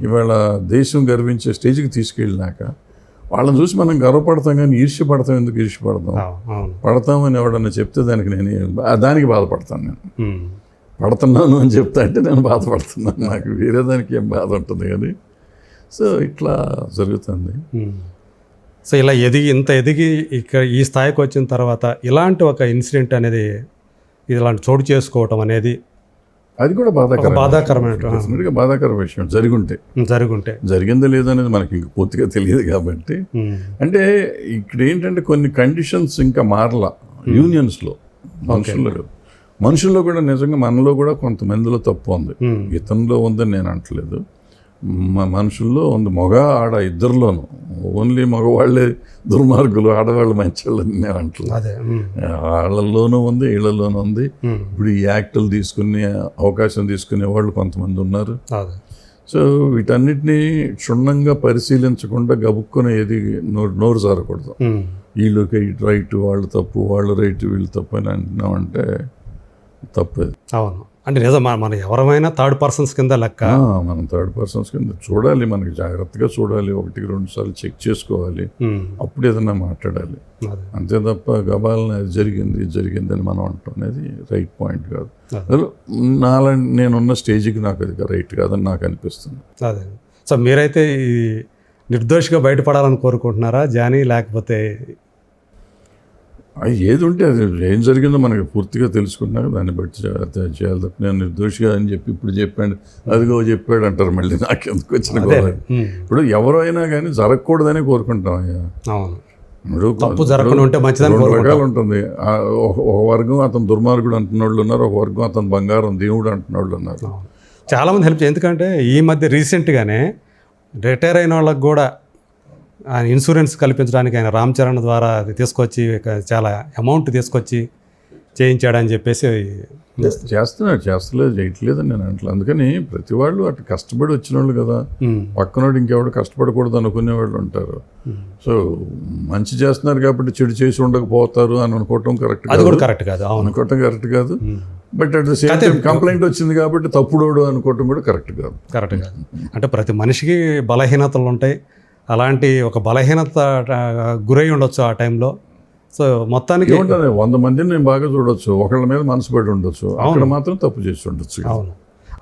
ఇవాళ దేశం గర్వించే స్టేజ్కి తీసుకెళ్ళినాక వాళ్ళని చూసి మనం గర్వపడతాం, కానీ ఈర్ష్యపడతాం. ఎందుకు ఈర్ష్యపడతాం? పడతామని ఎవడన్నా చెప్తే దానికి దానికి బాధపడతాను. నేను పడుతున్నాను అని చెప్తా అంటే నేను బాధపడుతున్నాను, నాకు వేరే దానికి ఏం బాధ ఉంటుంది కానీ. సో ఇట్లా జరుగుతుంది. సో ఇలా ఇంత ఎదిగి ఇక్కడ ఈ స్థాయికి వచ్చిన తర్వాత ఇలాంటి ఒక ఇన్సిడెంట్ అనేది ఇలాంటి చోటు చేసుకోవటం అనేది అది కూడా బాధాకరమైన విషయం. జరిగిందో లేదో అనేది మనకి ఇంక పూర్తిగా తెలియదు కాబట్టి. అంటే ఇక్కడ ఏంటంటే కొన్ని కండిషన్స్ ఇంకా మారలా యూనియన్స్లో, మనుషుల్లో కూడా నిజంగా మనలో కూడా కొంతమందిలో తప్పు ఉంది. ఇతనిలో ఉందని నేను అంటలేదు, మనుషుల్లో ఉంది, మగ ఆడ ఇద్దరిలోనూ. ఓన్లీ మగవాళ్ళే దుర్మార్గులు, ఆడవాళ్ళు మంచివాళ్ళు నేను అంటలేదు. వాళ్ళలోనూ ఉంది, వీళ్ళలోనూ ఉంది. ఇప్పుడు ఈ యాక్టులు తీసుకుని అవకాశం తీసుకునే వాళ్ళు కొంతమంది ఉన్నారు. సో వీటన్నిటినీ క్షుణ్ణంగా పరిశీలించకుండా గబుక్కుని ఏది నోరు జారకూడదు. వీళ్ళకి రైట్, వాళ్ళు తప్పు, వాళ్ళు రైట్, వీళ్ళు తప్పు అని అంటున్నామంటే తప్పేది. అవును, అంటే నిజం. మనం ఎవరైనా థర్డ్ పర్సన్స్ కింద లెక్క. మనం థర్డ్ పర్సన్స్ కింద చూడాలి, మనకి జాగ్రత్తగా చూడాలి, 1-2 సార్లు చెక్ చేసుకోవాలి, అప్పుడు ఏదన్నా మాట్లాడాలి. అంతే తప్ప గబాలని అది జరిగింది అని మనం అంటాం అనేది రైట్ పాయింట్ కాదు. నేనున్న స్టేజ్కి నాకు అది రైట్ కాదని నాకు అనిపిస్తుంది. అదే. సో మీరైతే ఈ నిర్దోషిగా బయటపడాలని కోరుకుంటున్నారా జానీ, లేకపోతే ఏది ఉంటే అది ఏం జరిగిందో మనకి పూర్తిగా తెలుసుకున్నాక దాన్ని బట్టి చేయాలి తప్ప నేను నిర్దోషిగా అని చెప్పి ఇప్పుడు చెప్పాడు, అదిగో చెప్పాడు అంటారు మళ్ళీ. నాకెందుకు వచ్చిన గోల? ఇప్పుడు ఎవరైనా కానీ జరగకూడదని కోరుకుంటాం. తప్పు జరగకుండా ఉంటే మంచిదని. 2 రకాలు ఉంటుంది. ఒక వర్గం అతను దుర్మార్గుడు అంటున్న వాళ్ళు ఉన్నారు, ఒక వర్గం అతను బంగారం దేవుడు అంటున్న వాళ్ళు ఉన్నారు. చాలామంది హెల్ప్ చేయాలి. ఎందుకంటే ఈ మధ్య రీసెంట్గానే రిటైర్ అయిన వాళ్ళకి కూడా ఆయన ఇన్సూరెన్స్ కల్పించడానికి ఆయన రామ్ చరణ్ ద్వారా తీసుకొచ్చి చాలా అమౌంట్ తీసుకొచ్చి చేయించాడని చెప్పేసి చేయట్లేదు నేను అంటలేదు. అందుకని ప్రతి వాళ్ళు అటు కష్టపడి వచ్చిన వాళ్ళు కదా, పక్కనోడు ఇంకెవడు కష్టపడకూడదు అనుకునే వాళ్ళు ఉంటారు. సో మంచి చేస్తున్నారు కాబట్టి చెడు చేసి ఉండకపోతారు అని అనుకోవటం కరెక్ట్ కాదు. అనుకోవటం కరెక్ట్ కాదు. But at the same time complaint వచ్చింది కాబట్టి తప్పుడోడు అనుకోవటం కూడా కరెక్ట్ కాదు. అంటే ప్రతి మనిషికి బలహీనతలు ఉంటాయి. అలాంటి ఒక బలహీనత గురై ఉండొచ్చు ఆ టైంలో. సో మొత్తానికి 100 మందిని నేను బాగా చూడొచ్చు, ఒకళ్ళ మీద మనసు పడి ఉండొచ్చు, అక్కడ మాత్రం తప్పు చేసి ఉండొచ్చు. అవును,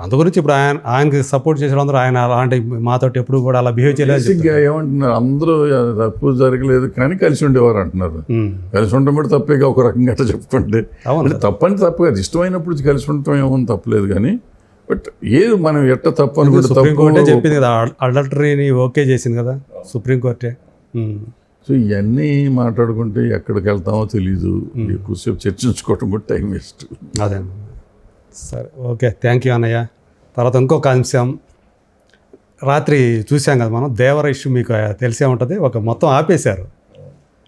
అందు గురించి ఇప్పుడు ఆయనకి సపోర్ట్ చేసిన అందరూ ఆయన అలాంటి మాతో ఎప్పుడు కూడా అలా బిహేవ్ చేయలేదు. ఏమంటున్నారు, అందరూ తప్పు జరగలేదు కానీ కలిసి ఉండేవారు అంటున్నారు. కలిసి ఉండడం కూడా తప్పేగా ఒక రకంగా అట్లా చెప్పుకుంటే. తప్పని తప్పు కాదు, ఇష్టమైనప్పుడు కలిసి ఉండటం ఏమని తప్పలేదు కానీ బట్ ఏది మనం ఎట్ట తప్పు అనుకుంటే సుప్రీంకోర్టే చెప్పింది కదా, అడల్టరీని ఓకే చేసింది కదా సుప్రీంకోర్టే. సో ఇవన్నీ మాట్లాడుకుంటే ఎక్కడికి వెళ్తామో తెలీదు, ఎక్కువసేపు చర్చించుకోవటం కూడా టైం వేస్ట్. అదే. సరే, ఓకే, థ్యాంక్ యూ అన్నయ్య. తర్వాత ఇంకొక అంశం, రాత్రి చూసాం కదా మనం, దేవర ఇష్యూ మీకు తెలిసే ఉంటుంది. ఒక మొత్తం ఆపేశారు,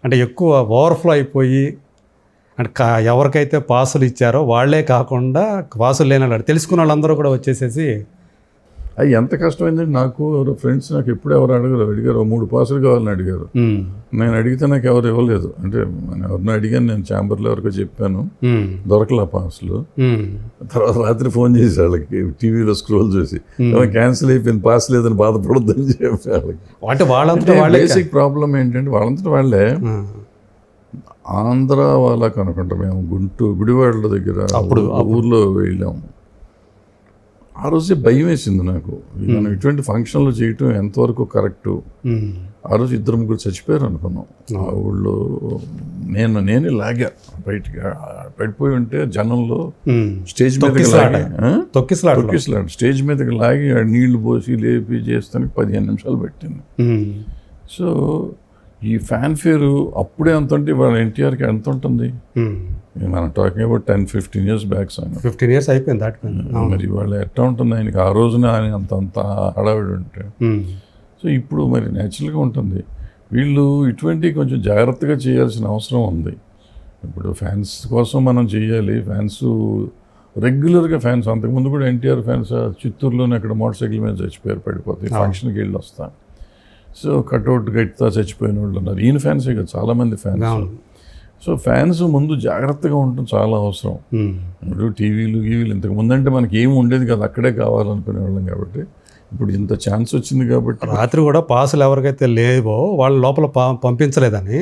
అంటే ఎక్కువ ఓవర్ఫ్లో అయిపోయి, అంటే ఎవరికైతే పాసులు ఇచ్చారో వాళ్ళే కాకుండా పాసులు లేని వాళ్ళు తెలుసుకున్న వాళ్ళందరూ కూడా వచ్చేసేసి. అది ఎంత కష్టమైందండి. నాకు ఎవరో ఫ్రెండ్స్ నాకు ఎప్పుడు ఎవరు అడిగారు 3 పాసులు కావాలని అడిగారు. నేను అడిగితే నాకు ఎవరు ఇవ్వలేదు. అంటే ఎవరిని అడిగాను, నేను ఛాంబర్లో ఎవరికో చెప్పాను, దొరకలా పాసులు. తర్వాత రాత్రి ఫోన్ చేసి వాళ్ళకి టీవీలో స్క్రోల్ చేసి క్యాన్సిల్ అయిపోయింది, పాస్ లేదని బాధపడొద్దని చెప్పి వాళ్ళకి. అంటే వాళ్ళంతా బేసిక్ ప్రాబ్లం ఏంటంటే వాళ్ళంతా వాళ్ళే ఆంధ్ర వాళ్ళకి అనుకుంటా. మేము గుడివాడల దగ్గర అప్పుడు ఊర్లో వెళ్ళాము. ఆ రోజే భయం వేసింది నాకు, మనం ఇటువంటి ఫంక్షన్లు చేయటం ఎంతవరకు కరెక్టు. ఆ రోజు 2-3 చచ్చిపోయారు అనుకున్నాం ఆ ఊళ్ళో. నేనే లాగా బయటికి పడిపోయి ఉంటే జనంలో స్టేజ్ మీదకి లాగి తొక్కిసలాడు స్టేజ్ మీదకి లాగి నీళ్లు పోసి లేపి చేస్తానికి 15 నిమిషాలు పెట్టింది. సో ఈ ఫ్యాన్ఫేర్ అప్పుడే ఎంత ఉంటే ఇవాళ ఎన్టీఆర్కి ఎంత ఉంటుంది? మనం talking about 10-15 years back. 15 years అయిపోయింది దాటిపోయింది. మరి ఇవాళ ఎట్లా ఉంటుంది ఆయనకి? ఆ రోజున ఆయన అంత హడావిడి ఉంటే. సో ఇప్పుడు మరి న్యాచురల్గా ఉంటుంది. వీళ్ళు ఇటువంటి కొంచెం జాగ్రత్తగా చేయాల్సిన అవసరం ఉంది. ఇప్పుడు ఫ్యాన్స్ కోసం మనం చేయాలి. ఫ్యాన్స్ రెగ్యులర్గా ఫ్యాన్స్, అంతకుముందు కూడా ఎన్టీఆర్ ఫ్యాన్స్ చిత్తూరులోనే అక్కడ మోటార్ సైకిల్ మీద చచ్చిపోయారు, పడిపోతాయి, ఫంక్షన్కి వెళ్ళి వస్తాను. సో కట్అవుట్ గట్టితో చచ్చిపోయిన వాళ్ళు ఉన్నారు. ఈయన ఫ్యాన్సే కదా చాలామంది ఫ్యాన్స్. సో ఫ్యాన్స్ ముందు జాగ్రత్తగా ఉండటం చాలా అవసరం. ఇప్పుడు టీవీలు ఇంతకు ముందంటే మనకి ఏమి ఉండేది కదా, అక్కడే కావాలనుకునే వాళ్ళం. కాబట్టి ఇప్పుడు ఇంత ఛాన్స్ వచ్చింది కాబట్టి రాత్రి కూడా పాసులు ఎవరికైతే లేవో వాళ్ళ లోపల పంపించలేదని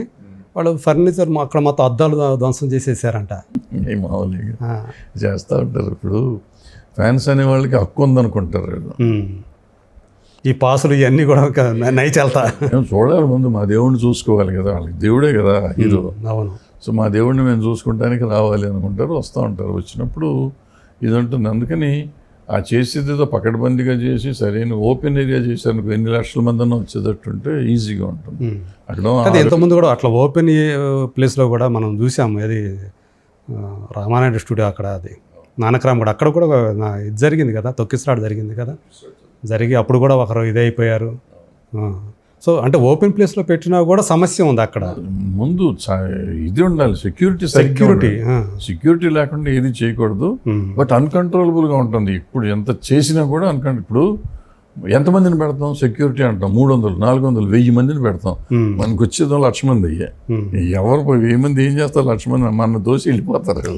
వాళ్ళు ఫర్నిచర్ అక్కడ మొత్తం అద్దాలు ధ్వంసం చేసేసారంట. మామూలుగా చేస్తూ ఉంటారు. ఇప్పుడు ఫ్యాన్స్ అనే వాళ్ళకి హక్కు ఉందనుకుంటారు వీళ్ళు. ఈ పాసులు ఇవన్నీ కూడా నైచెళ్తా మేము చూడాలి, ముందు మా దేవుడిని చూసుకోవాలి కదా, వాళ్ళకి దేవుడే కదా హీరో. అవును. సో మా దేవుడిని మేము చూసుకుంటానికి రావాలి అనుకుంటారు, వస్తూ ఉంటారు. వచ్చినప్పుడు ఇది ఉంటుంది. అందుకని ఆ చేసేది ఏదో పకడ్బందీగా చేసి సరైన ఓపెన్ ఏరియా చేశారు, ఎన్ని లక్షల మంది అన్న వచ్చేటట్టుంటే ఈజీగా ఉంటుంది. అక్కడ ఇంతకుముందు కూడా అట్లా ఓపెన్ ప్లేస్లో కూడా మనం చూసాము. అది రామానాయుడు స్టూడియో అక్కడ, అది నానక్రామ్ కూడా అక్కడ కూడా ఇది జరిగింది కదా, తొక్కిసలాట జరిగింది కదా, జరిగి అప్పుడు కూడా ఒకరు ఇదైపోయారు. సో ఓపెన్ ప్లేస్లో పెట్టినా కూడా సమస్య ఉంది అక్కడ. ముందు ఇది ఉండాలి, సెక్యూరిటీ లేకుండా ఏది చేయకూడదు. బట్ అన్కంట్రోలబుల్గా ఉంటుంది. ఇప్పుడు ఎంత చేసినా కూడా ఇప్పుడు ఎంతమందిని పెడతాం సెక్యూరిటీ అంటాం, 300, 400, 1000 మందిని పెడతాం. మనకు వచ్చేదో 1,00,000 మంది అయ్యా. ఎవరు 1000 మంది ఏం చేస్తారు, 1,00,000 మంది మన దోసి వెళ్ళిపోతారు.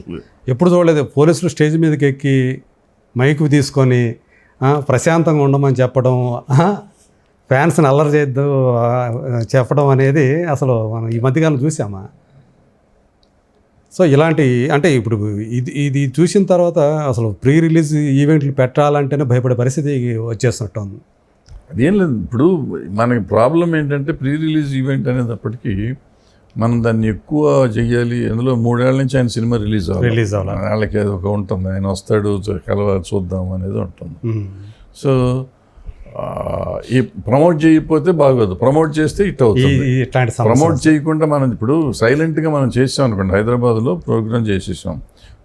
ఎప్పుడు చూడలేదు పోలీసులు స్టేజ్ మీదకి ఎక్కి మైకు తీసుకొని ప్రశాంతంగా ఉండమని చెప్పడం, ఫ్యాన్స్ని అల్లరి చేయొద్దు చెప్పడం అనేది అసలు మనం ఈ మధ్యకాలం చూసామా? సో ఇలాంటి ఇప్పుడు ఇది చూసిన తర్వాత అసలు ప్రీ రిలీజ్ ఈవెంట్లు పెట్టాలంటేనే భయపడే పరిస్థితి వచ్చేస్తున్నట్టు ఉంది. అదేం లేదు. ఇప్పుడు మనకి ప్రాబ్లం ఏంటంటే ప్రీ రిలీజ్ ఈవెంట్ అనేటప్పటికీ మనం దాన్ని ఎక్కువ చెయ్యాలి. అందులో 3 ఏళ్ల నుంచి ఆయన సినిమా రిలీజ్ అవ్వాలి, వాళ్ళకి అది ఒక ఉంటుంది, ఆయన వస్తాడు చూద్దాం అనేది ఉంటుంది. సో ఈ ప్రమోట్ చేయకపోతే బాగోదు, ప్రమోట్ చేస్తే ఇట్ అవుతుంది. ప్రమోట్ చేయకుండా మనం ఇప్పుడు సైలెంట్గా మనం చేసాం అనుకోండి, హైదరాబాద్లో ప్రోగ్రామ్ చేసేసాం,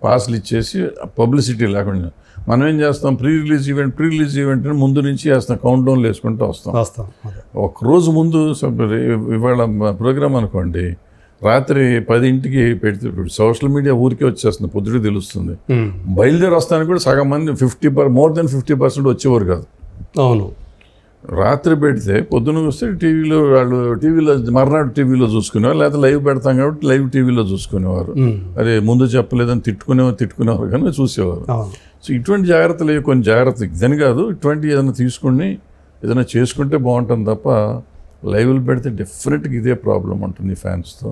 పాస్లు ఇచ్చేసి పబ్లిసిటీ లేకుండా మనం ఏం చేస్తాం, ప్రీ రిలీజ్ ఈవెంట్ ముందు నుంచి వేస్తాం, కౌంట్ డౌన్లు వేసుకుంటూ వస్తాం. ఒకరోజు ముందు ఇవాళ ప్రోగ్రామ్ అనుకోండి, రాత్రి 10ంటికి పెడితే సోషల్ మీడియా ఊరికే వచ్చేస్తుంది, పొద్దుటే తెలుస్తుంది. బయలుదేరి వస్తానికి కూడా సగం మంది మోర్ దెన్ 50% వచ్చేవారు కాదు. అవును. రాత్రి పెడితే పొద్దున వస్తే టీవీలో మర్నాడు టీవీలో చూసుకునేవారు, లేకపోతే లైవ్ పెడతాం కాబట్టి లైవ్ టీవీలో చూసుకునేవారు. అదే ముందు చెప్పలేదని తిట్టుకునేవారు కానీ చూసేవారు. సో ఇటువంటి జాగ్రత్తలు కొన్ని జాగ్రత్తలు ఇదని కాదు, ఇటువంటి ఏదైనా తీసుకుని ఏదైనా చేసుకుంటే బాగుంటుంది తప్ప లైవ్లు పెడితే డెఫినెట్గా ఇదే ప్రాబ్లం ఉంటుంది ఫ్యాన్స్తో.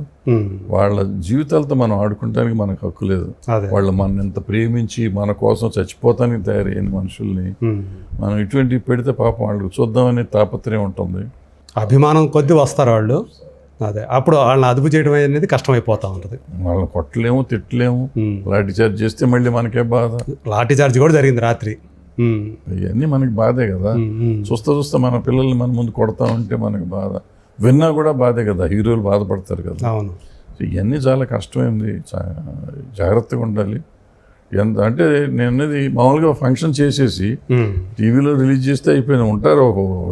వాళ్ళ జీవితాలతో మనం ఆడుకుంటానికి మనకు హక్కు లేదు. వాళ్ళు మన ఎంత ప్రేమించి మన కోసం చచ్చిపోతానికి తయారైన మనుషుల్ని మనం ఇటువంటి పెడితే పాపం వాళ్ళు చూద్దామనే తాపత్రయం ఉంటుంది. అభిమానం కొద్దీ వస్తారు వాళ్ళు. అదే అప్పుడు వాళ్ళని అదుపు చేయడం అనేది కష్టమైపోతూ ఉంటుంది. వాళ్ళని కొట్టలేము, తిట్టలేము, లాఠీ చార్జ్ చేస్తే మళ్ళీ మనకే బాధ. లాఠీ చార్జ్ కూడా జరిగింది రాత్రి. ఇవన్నీ మనకి బాధే కదా. చూస్తా మన పిల్లల్ని మన ముందు కొడతా ఉంటే మనకి బాధ, విన్నా కూడా బాధే కదా, హీరోలు బాధపడతారు కదా. అవును. ఇవన్నీ చాలా కష్టమైంది, జాగ్రత్తగా ఉండాలి. ఎంత అంటే నేను అనేది మామూలుగా ఫంక్షన్ చేసేసి టీవీలో రిలీజ్ చేస్తే అయిపోయినా ఉంటారు,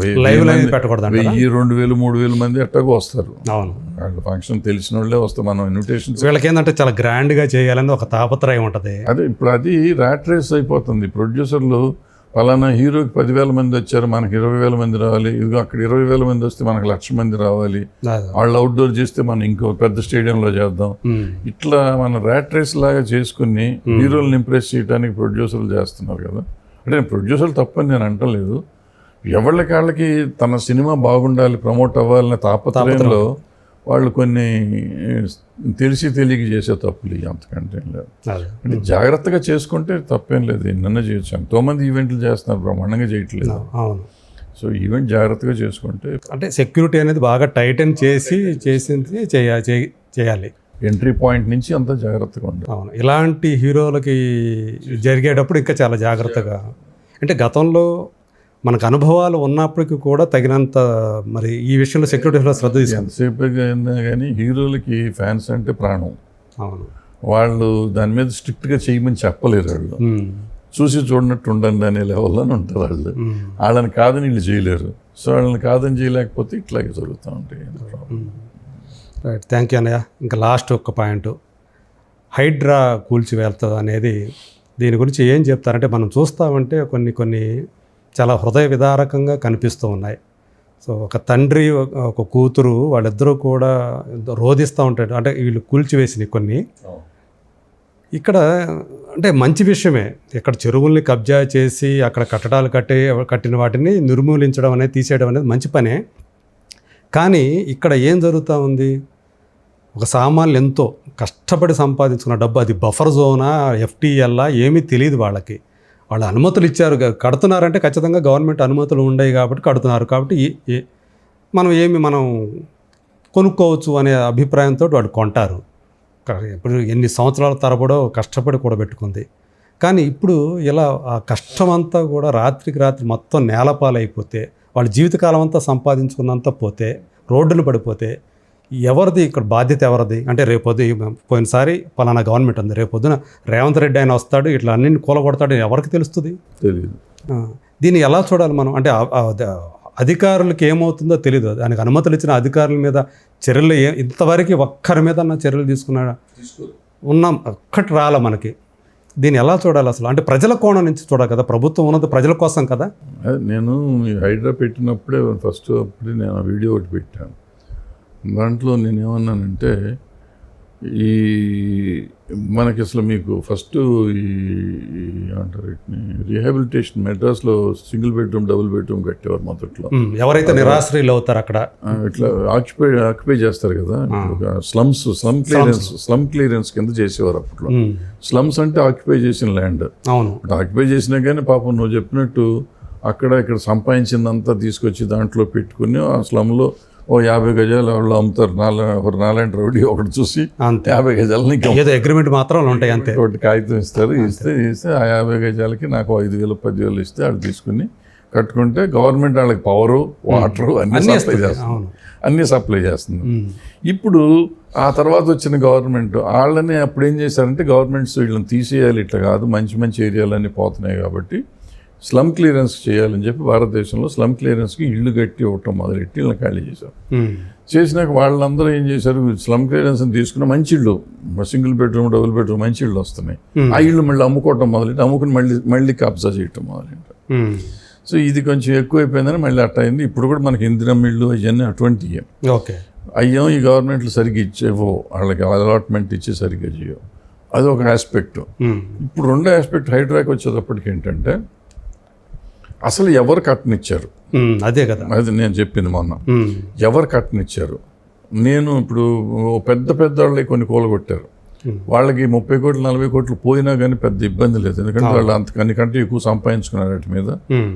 1000, 2000, 3000 మంది అట్టగా వస్తారు. అవును. వాళ్ళు ఫంక్షన్ తెలిసిన వాళ్ళే వస్తారు. మనం ఇన్విటేషన్ వీళ్ళకి ఏంటంటే చాలా గ్రాండ్గా చేయాలని ఒక తాపత్రయం ఉంటుంది. అదే ఇప్పుడు అది ర్యాట్ రేస్ అయిపోతుంది. ప్రొడ్యూసర్లు పలానా హీరోకి 10,000 మంది వచ్చారు, మనకి 20,000 మంది రావాలి, ఇదిగో అక్కడ 20,000 మంది వస్తే మనకు 1,00,000 మంది రావాలి, వాళ్ళు అవుట్డోర్ చేస్తే మనం ఇంకో పెద్ద స్టేడియంలో చేద్దాం. ఇట్లా మన ర్యాట్ రేస్ లాగా చేసుకుని హీరోలను ఇంప్రెస్ చేయడానికి ప్రొడ్యూసర్లు చేస్తున్నారు కదా. అంటే ప్రొడ్యూసర్లు తప్పని నేను అంటలేదు, ఎవళ్ళకి తన సినిమా బాగుండాలి, ప్రమోట్ అవ్వాలనే తాపత్రయంలో వాళ్ళు కొన్ని తెలియక చేసే తప్పులు అంతకంటే లేదు. అంటే జాగ్రత్తగా చేసుకుంటే తప్పేం లేదు, ఎన్నన్నా చేయొచ్చు. ఎంతోమంది ఈవెంట్లు చేస్తున్నారు, బ్రహ్మాండంగా చేయట్లేదు. అవును. సో ఈవెంట్ జాగ్రత్తగా చేసుకుంటే, అంటే సెక్యూరిటీ అనేది బాగా టైటన్ చేసింది చేయాలి. ఎంట్రీ పాయింట్ నుంచి అంతా జాగ్రత్తగా ఉండాలి. అవును. ఇలాంటి హీరోలకి జరిగేటప్పుడు ఇంకా చాలా జాగ్రత్తగా, అంటే గతంలో మనకు అనుభవాలు ఉన్నప్పటికీ కూడా తగినంత మరి ఈ విషయంలో సెక్యూరిటీలో శ్రద్ధ తీసుకుంది. ఎంతసేపుగా అయినా కానీ హీరోలకి ఫ్యాన్స్ అంటే ప్రాణం. అవును. వాళ్ళు దాని మీద స్ట్రిక్ట్గా చేయమని చెప్పలేరు. వాళ్ళు చూసి చూడనట్టు ఉండండి అనే లెవెల్లోనే ఉంటారు వాళ్ళు. వాళ్ళని కాదని వీళ్ళు చేయలేరు. సో వాళ్ళని కాదని చేయలేకపోతే ఇట్లాగే జరుగుతూ ఉంటాయి. రైట్, థ్యాంక్ యూ అన్నయ్య. ఇంకా లాస్ట్ ఒక్క పాయింట్, హైడ్రా కూల్చివేళ్తుంది అనేది దీని గురించి ఏం చెప్తారంటే, మనం చూస్తామంటే కొన్ని చాలా హృదయ విదారకంగా కనిపిస్తూ ఉన్నాయి. సో ఒక తండ్రి ఒక కూతురు వాళ్ళిద్దరూ కూడా రోధిస్తూ ఉంటారు, అంటే వీళ్ళు కూల్చివేసినవి కొన్ని. ఇక్కడ అంటే మంచి విషయమే, ఇక్కడ చెరువుల్ని కబ్జా చేసి అక్కడ కట్టడాలు కట్టిన వాటిని నిర్మూలించడం అనేది, తీసేయడం అనేది మంచి పనే. కానీ ఇక్కడ ఏం జరుగుతూ ఉంది, ఒక సామాన్లు ఎంతో కష్టపడి సంపాదించుకున్న డబ్బు, అది బఫర్ జోనా ఎఫ్టీఎల్లా ఏమీ తెలియదు వాళ్ళకి. వాళ్ళు అనుమతులు ఇచ్చారు, కడుతున్నారంటే ఖచ్చితంగా గవర్నమెంట్ అనుమతులు ఉన్నాయి కాబట్టి కడుతున్నారు. కాబట్టి మనం కొనుక్కోవచ్చు అనే అభిప్రాయంతో వాళ్ళు కొంటారు. ఇప్పుడు ఎన్ని సంవత్సరాల తరబడో కష్టపడి కూడా పెట్టుకుంది. కానీ ఇప్పుడు ఇలా ఆ కష్టమంతా కూడా రాత్రికి రాత్రి మొత్తం నేలపాలైపోతే, వాళ్ళ జీవితకాలం అంతా సంపాదించుకున్నంత పోతే, రోడ్డును పడిపోతే ఎవరిది ఇక్కడ బాధ్యత ఎవరిది? అంటే రేపొద్దు పోయినసారి పలానా గవర్నమెంట్ ఉంది, రేపొద్దున రేవంత్ రెడ్డి ఆయన వస్తాడు, ఇట్లా అన్నింటిని కూలగొడతాడు, ఎవరికి తెలుస్తుంది? తెలియదు. దీన్ని ఎలా చూడాలి మనం? అంటే అధికారులకి ఏమవుతుందో తెలియదు. దానికి అనుమతులు ఇచ్చిన అధికారుల మీద చర్యలు ఇంతవరకు ఒక్కరి మీద చర్యలు తీసుకున్నాడా? ఉన్నాం, ఒక్కటి రాలే మనకి. దీన్ని ఎలా చూడాలి అసలు? అంటే ప్రజల కోణం నుంచి చూడాలి కదా, ప్రభుత్వం ఉన్నది ప్రజల కోసం కదా. నేను హైడ్రా పెట్టినప్పుడే అప్పుడే నేను ఆ వీడియో ఒకటి పెట్టాను. దాంట్లో నేనేమన్నానంటే, ఈ మనకి అసలు మీకు ఫస్ట్ ఈ ఏమంటారు వీటిని రిహాబిలిటేషన్, మెడ్రాస్లో సింగిల్ బెడ్రూమ్ డబుల్ బెడ్రూమ్ కట్టేవారు మొదట్లో. ఎవరైతే నిరాశ్రయులు అవుతారు అక్కడ ఇట్లా ఆక్యుపై చేస్తారు కదా, స్లమ్ క్లియరెన్స్ కింద చేసేవారు అప్పట్లో. స్లమ్స్ అంటే ఆక్యుపై చేసిన ల్యాండ్. అవును, ఆక్యుపై చేసినా కానీ పాపం నువ్వు చెప్పినట్టు అక్కడ ఇక్కడ సంపాదించిందంతా తీసుకొచ్చి దాంట్లో పెట్టుకుని ఆ స్లమ్లో 50 గజాలు వాళ్ళు అమ్ముతారు. నాలాంటి రౌడీ ఒకటి చూసి 50 గజాలని ఏదో అగ్రిమెంట్ మాత్రం ఉంటాయి అంతే, ఒకటి కాగితం ఇస్తారు, ఇస్తే ఆ 50 గజాలకి నాకు 5,000 10,000 ఇస్తే వాళ్ళు తీసుకుని కట్టుకుంటే గవర్నమెంట్ వాళ్ళకి పవరు, వాటరు అన్నీ సప్లై చేస్తుంది. ఇప్పుడు ఆ తర్వాత వచ్చిన గవర్నమెంట్ వాళ్ళని అప్పుడు ఏం చేశారంటే, గవర్నమెంట్స్ వీళ్ళని తీసేయాలి, ఇట్లా కాదు, మంచి మంచి ఏరియాలన్నీ పోతున్నాయి కాబట్టి స్లమ్ క్లియరెన్స్ చేయాలని చెప్పి భారతదేశంలో స్లమ్ క్లియరెన్స్కి ఇళ్ళు కట్టి ఇవ్వటం మొదలెట్టి ఇళ్ళని ఖాళీ చేశారు. చేసినాక వాళ్ళందరూ ఏం చేశారు, స్లమ్ క్లియరెన్స్ని తీసుకున్న మంచి ఇళ్ళు, సింగిల్ బెడ్రూమ్ డబుల్ బెడ్రూమ్ మంచి ఇళ్ళు వస్తున్నాయి, ఆ ఇళ్ళు మళ్ళీ అమ్ముకోవటం మొదలెట్టి, అమ్ముకుని మళ్ళీ కబ్జా చేయటం మొదలెట్టారు. సో ఇది కొంచెం ఎక్కువైపోయిందని మళ్ళీ అట్ట అయింది. ఇప్పుడు కూడా మనకి ఇందిరమ్మ ఇళ్ళు అవన్నీ అటువంటివి అయ్యాం. ఈ గవర్నమెంట్లు సరిగ్గా ఇచ్చేవో, వాళ్ళకి అలాట్మెంట్ ఇచ్చి సరిగ్గా చేయవు, అది ఒక ఆస్పెక్ట్. ఇప్పుడు రెండో ఆస్పెక్ట్ హైడ్రాకి వచ్చేటప్పటికి ఏంటంటే, అసలు ఎవరు కట్టనిచ్చారు? అదే కదా, అది నేను చెప్పింది మొన్న. ఎవరు కట్టనిచ్చారు? నేను ఇప్పుడు పెద్ద వాళ్ళకి కొన్ని కూలగొట్టారు, వాళ్ళకి 30 కోట్లు 40 కోట్లు పోయినా కానీ పెద్ద ఇబ్బంది లేదు, ఎందుకంటే వాళ్ళు అంతకంటే ఎక్కువ సంపాదించుకున్నారు వాటి మీద,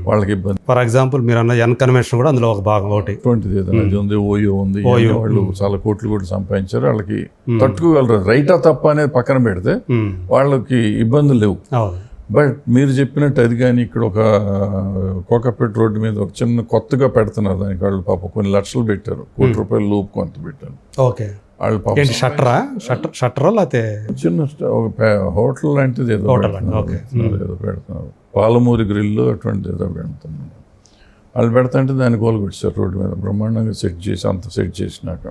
వాళ్ళకి ఇబ్బంది. ఫర్ ఎగ్జాంపుల్ మీరు అన్న ఎన్ కన్వెన్షన్ కూడా అందులో ఒక భాగం, ఒకటి అటువంటిది ఏదైనా ఉంది, ఓయో ఉంది, వాళ్ళు చాలా కోట్లు కూడా సంపాదించారు, వాళ్ళకి తట్టుకోగలరు. రైటా తప్ప అనేది పక్కన పెడితే వాళ్ళకి ఇబ్బందులు లేవు. బట్ మీరు చెప్పినట్టు అది కానీ ఇక్కడ ఒక కోకాపేట రోడ్డు మీద ఒక చిన్న కొత్తగా పెడుతున్నారు, దానికి వాళ్ళు పాపం కొన్ని లక్షలు పెట్టారు, ₹1 లూప్ కొంత పెట్టారు. ఓకే, వాళ్ళు పాపం షట్టరా లేకపోతే చిన్న ఒక హోటల్ లాంటిది ఏదో పెడుతున్నారు, పాలమూరి గ్రిల్లు అటువంటిది ఏదో పెడుతున్నారు. వాళ్ళు పెడతాంటే దాన్ని కోలుకొచ్చారు రోడ్డు మీద బ్రహ్మాండంగా సెట్ చేసి, అంత సెట్ చేసినాక.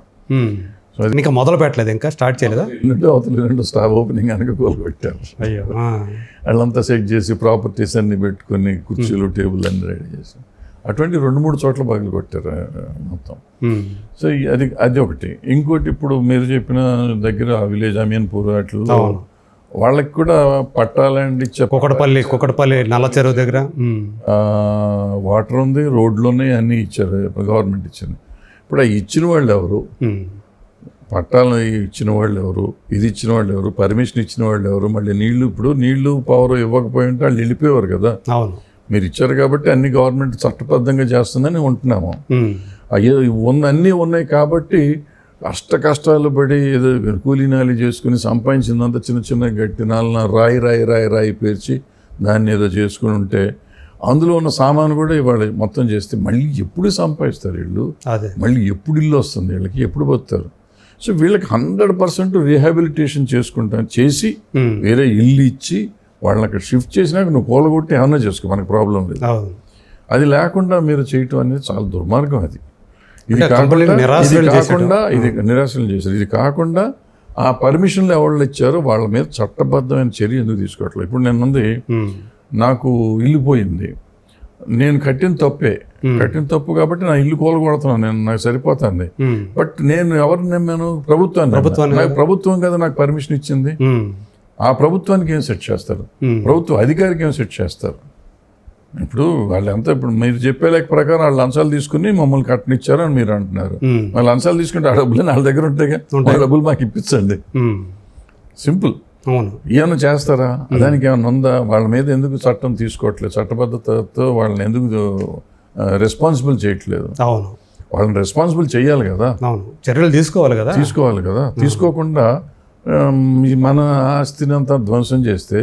సో అది ఇంకా మొదలు పెట్టలేదు, ఇంకా స్టార్ట్ చేయలేదా? అవతల స్టాప్ ఓపెనింగ్ కనుక కోలుకొట్టారు. అయ్యో, వాళ్ళంతా సెట్ చేసి ప్రాపర్టీస్ అన్ని పెట్టుకుని కుర్చీలు టేబుల్ అన్ని రెడీ చేసి అటువంటి 2-3 చోట్ల పగలు కొట్టారు మొత్తం. సో అది ఒకటి. ఇంకోటి ఇప్పుడు మీరు చెప్పిన దగ్గర విలేజ్ అమీన్పూర్ అట్లా వాళ్ళకి కూడా పట్టాలండి ఇచ్చే, కుకటపల్లి నల్ల చెరువు దగ్గర వాటర్ ఉంది, రోడ్లు ఉన్నాయి, అన్నీ ఇచ్చారు, గవర్నమెంట్ ఇచ్చింది. ఇప్పుడు ఆ ఇచ్చిన వాళ్ళు ఎవరు? పట్టాలు ఇచ్చిన వాళ్ళు ఎవరు? ఇది ఇచ్చిన వాళ్ళు ఎవరు? పర్మిషన్ ఇచ్చిన వాళ్ళు ఎవరు? మళ్ళీ నీళ్లు పవర్ ఇవ్వకపోయి ఉంటే వాళ్ళు వెళ్ళిపోయేవారు కదా. మీరు ఇచ్చారు కాబట్టి అన్ని గవర్నమెంట్ చట్టబద్ధంగా చేస్తుందని ఉంటున్నాము. అయ్యో అన్నీ ఉన్నాయి కాబట్టి కష్టాలు పడి ఏదో కూలీనాలి చేసుకుని సంపాదించిందంతా చిన్న చిన్న గట్టి రాయి పేర్చి దాన్ని ఏదో చేసుకుని ఉంటే అందులో ఉన్న సామాను కూడా ఇవాళ మొత్తం చేస్తే మళ్ళీ ఎప్పుడు సంపాదిస్తారు వీళ్ళు? మళ్ళీ ఎప్పుడు ఇల్లు వస్తుంది వీళ్ళకి? ఎప్పుడు పోతారు? సో వీళ్ళకి 100% రీహాబిలిటేషన్ చేసి వేరే ఇల్లు ఇచ్చి వాళ్ళని అక్కడ షిఫ్ట్ చేసినాక నువ్వు కూలగొట్టి ఏమన్నా చేసుకో, మనకు ప్రాబ్లం లేదు. అది లేకుండా మీరు చేయటం అనేది చాలా దుర్మార్గం. ఇది కాకుండా ఇది నిరాశలు చేశారు. ఇది కాకుండా ఆ పర్మిషన్లు ఎవరు ఇచ్చారో వాళ్ళ మీద చట్టబద్ధమైన చర్య ఎందుకు తీసుకోవట్లేదు? ఇప్పుడు నేనుంది, నాకు ఇల్లు పోయింది, నేను కట్టిన తప్పే, కట్టిన తప్పు కాబట్టి నా ఇల్లు కూలగొడుతున్నాను నేను, నాకు సరిపోతుంది. బట్ నేను ఎవరిని నమ్మాను? ప్రభుత్వాన్ని. నాకు ప్రభుత్వం కదా నాకు పర్మిషన్ ఇచ్చింది. ఆ ప్రభుత్వానికి ఏం సెట్ చేస్తారు? ప్రభుత్వ అధికారికి ఏం సెట్ చేస్తారు? ఇప్పుడు వాళ్ళంతా ఇప్పుడు మీరు చెప్పే లెక్క ప్రకారం వాళ్ళు లంచాలు తీసుకుని మమ్మల్ని కట్టనిచ్చారు అని మీరు అంటున్నారు. వాళ్ళు లంచాలు తీసుకుంటే ఆ డబ్బులు వాళ్ళ దగ్గర ఉంటాయి, ఆ డబ్బులు మాకు ఇప్పించండి, సింపుల్. ఏమైనా చేస్తారా? దానికి ఏమైనా ఉందా? వాళ్ళ మీద ఎందుకు చట్టం తీసుకోవట్లేదు? చట్టబద్ధతతో వాళ్ళని ఎందుకు రెస్పాన్సిబుల్ చేయట్లేదు? వాళ్ళని రెస్పాన్సిబుల్ చేయాలి కదా, చర్యలు తీసుకోవాలి కదా. తీసుకోకుండా మన ఆస్తిని అంతా ధ్వంసం చేస్తే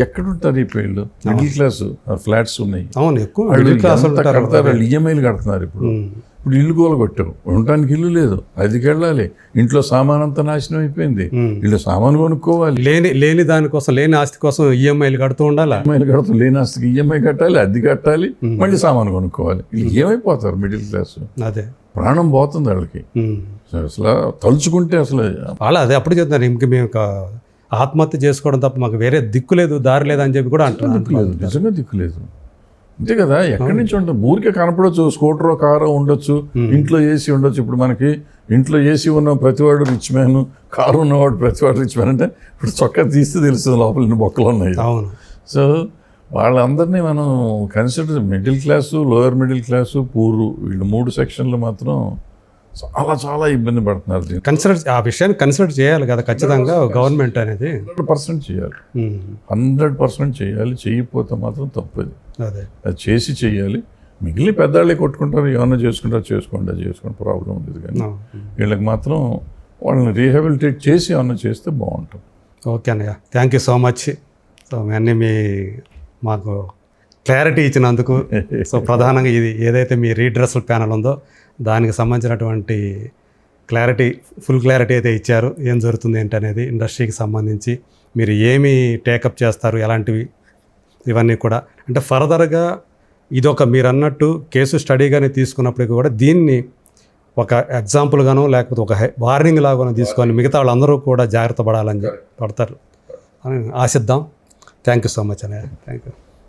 ఎక్కడుంటారు ఈ వీళ్ళు? మిడిల్ క్లాస్ ఫ్లాట్స్ ఉన్నాయి, కడతారు, వాళ్ళు ఈఎంఐలు కడుతున్నారు. ఇప్పుడు ఇల్లు కూలగొట్టావు, ఉండటానికి ఇల్లు లేదు, అదికి వెళ్ళాలి, ఇంట్లో సామాన్ అంతా నాశనం అయిపోయింది, ఇల్లు సామాన్ కొనుక్కోవాలి, లేని దానికోసం, లేని ఆస్తి కోసం ఈఎంఐలు కడుతూ ఉండాలి. లేని ఆస్తికి ఈఎంఐ కట్టాలి, అద్దె కట్టాలి, మళ్ళీ సామాన్ కొనుక్కోవాలి. వీళ్ళు ఏమైపోతారు? మిడిల్ క్లాస్ అదే ప్రాణం పోతుంది వాళ్ళకి. అసలు తలుచుకుంటే అసలు అదే అప్పుడు చెప్తున్నారు, ఇంక మేము ఆత్మహత్య చేసుకోవడం తప్ప మాకు వేరే దిక్కు లేదు, దారి లేదు అని చెప్పి కూడా అంటున్నారు. నిజంగా దిక్కు లేదు, అంతే కదా. ఎక్కడి నుంచి ఉంటుంది? ఊరికే కనపడవచ్చు, స్కూటరో కారో ఉండొచ్చు, ఇంట్లో ఏసీ ఉండొచ్చు. ఇప్పుడు మనకి ఇంట్లో ఏసీ ఉన్న ప్రతివాడు రిచ్ మ్యాన్, కారు ఉన్నవాడు ప్రతివాడు రిచ్ మ్యాన్. అంటే ఇప్పుడు చొక్కా తీస్తే తెలుస్తుంది లోపల ఇన్ని బొక్కలు ఉన్నాయి. సో వాళ్ళందరినీ మనం consider middle class, lower middle class, poor, వీళ్ళు 3 సెక్షన్లు మాత్రం చాలా ఇబ్బంది పడుతున్నారు. ఆ విషయాన్ని కన్సిడర్ చేయాలి కదా ఖచ్చితంగా గవర్నమెంట్ అనేది. 100% చేయాలి, 100% చేయాలి. చేయకపోతే మాత్రం తప్పది. అది చేసి చెయ్యాలి. మిగిలిన పెద్దవాళ్ళే కొట్టుకుంటారు, ఏమన్నా చేసుకోండి, ప్రాబ్లం లేదు. కానీ వీళ్ళకి మాత్రం వాళ్ళని రీహాబిలిటేట్ చేసి ఏమన్నా చేస్తే బాగుంటుంది. ఓకే అన్నయ్య, thank you so much. So అన్నీ మాకు క్లారిటీ ఇచ్చినందుకు. సో ప్రధానంగా ఇది ఏదైతే మీ రీడ్రెసల్ ప్యానల్ ఉందో దానికి సంబంధించినటువంటి ఫుల్ క్లారిటీ అయితే ఇచ్చారు. ఏం జరుగుతుంది ఏంటనేది, ఇండస్ట్రీకి సంబంధించి మీరు ఏమి టేకప్ చేస్తారు, ఎలాంటివి, ఇవన్నీ కూడా. అంటే ఫర్దర్గా ఇదొక మీరు అన్నట్టు కేసు స్టడీగానే తీసుకున్నప్పటికీ కూడా దీన్ని ఒక ఎగ్జాంపుల్గానో లేకపోతే ఒక వార్నింగ్ లాగానో తీసుకొని మిగతా వాళ్ళందరూ కూడా జాగ్రత్త పడాలని పడతారు అని ఆశిద్దాం. థ్యాంక్ యూ సో మచ్ అన్నయ్య. Thank you.